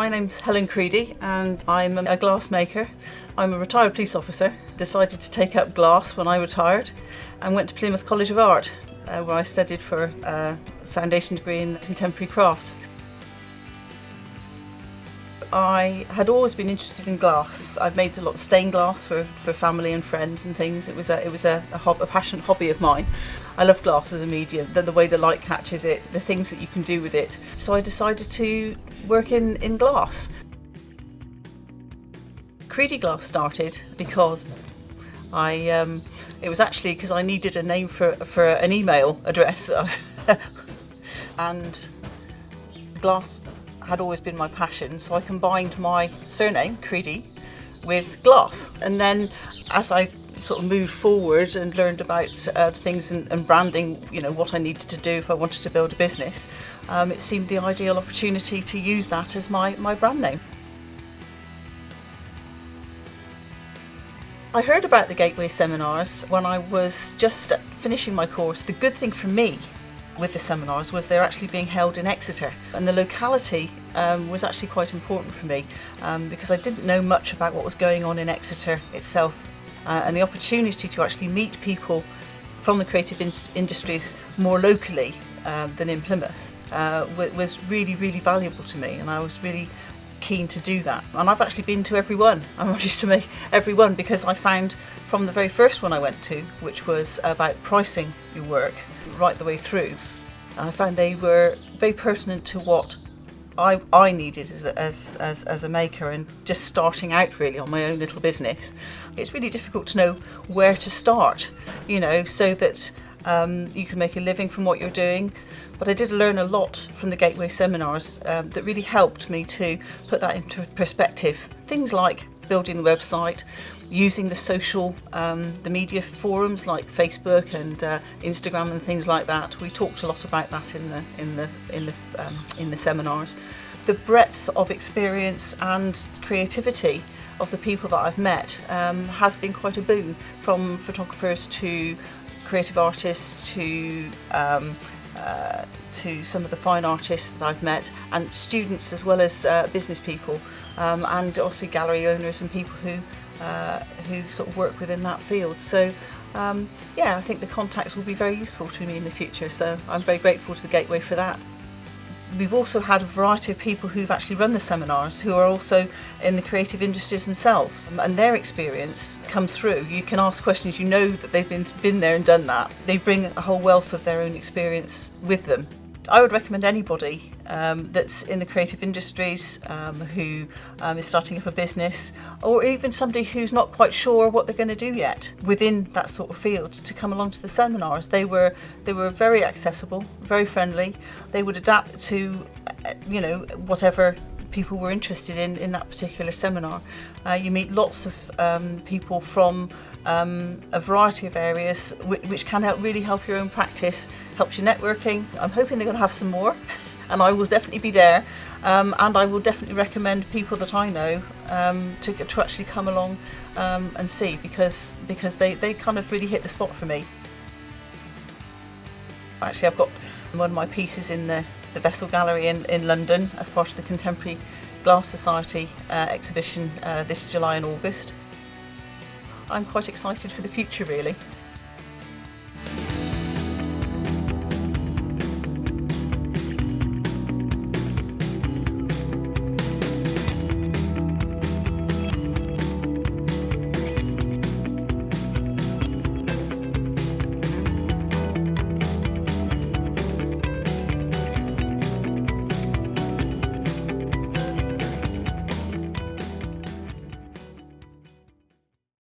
My name's Helen Creedy and I'm a glass maker. I'm a retired police officer. Decided to take up glass when I retired and went to Plymouth College of Art where I studied for a foundation degree in contemporary crafts. I had always been interested in glass. I've made a lot of stained glass for family and friends and things. It was a passionate hobby of mine. I love glass as a medium, the way the light catches it, the things that you can do with it. So I decided to work in glass. Creedy Glass started because it was actually because I needed a name for an email address and glass had always been my passion, so I combined my surname, Creedy, with glass. And then as I sort of moved forward and learned about things and branding, what I needed to do if I wanted to build a business, it seemed the ideal opportunity to use that as my brand name. I heard about the Gateway seminars when I was just finishing my course. The good thing for me with the seminars was they're actually being held in Exeter, and the locality was actually quite important for me because I didn't know much about what was going on in Exeter itself, and the opportunity to actually meet people from the creative industries more locally than in Plymouth was really, really valuable to me, and I was really keen to do that. And I've actually been to every one. I managed to make every one because I found from the very first one I went to, which was about pricing your work right the way through, I found they were very pertinent to what I needed as a maker, and just starting out really on my own little business. It's really difficult to know where to start, so that you can make a living from what you're doing. But I did learn a lot from the Gateway seminars that really helped me to put that into perspective. Things like building the website, using the social, the media forums like Facebook and Instagram and things like that. We talked a lot about that in the seminars. The breadth of experience and creativity of the people that I've met has been quite a boon, from photographers to creative artists to some of the fine artists that I've met, and students as well as business people, and also gallery owners and people who sort of work within that field. So I think the contacts will be very useful to me in the future, so I'm very grateful to the Gateway for that. We've also had a variety of people who've actually run the seminars who are also in the creative industries themselves, and their experience comes through. You can ask questions, that they've been there and done that. They bring a whole wealth of their own experience with them. I would recommend anybody that's in the creative industries who is starting up a business, or even somebody who's not quite sure what they're going to do yet within that sort of field, to come along to the seminars. They were very accessible, very friendly. They would adapt to whatever people were interested in that particular seminar. You meet lots of people from a variety of areas, which can really help your own practice, helps your networking. I'm hoping they're going to have some more, and I will definitely be there, and I will definitely recommend people that I know to actually come along and see, because they kind of really hit the spot for me. Actually, I've got one of my pieces in the Vessel Gallery in London as part of the Contemporary Glass Society exhibition this July and August. I'm quite excited for the future, really.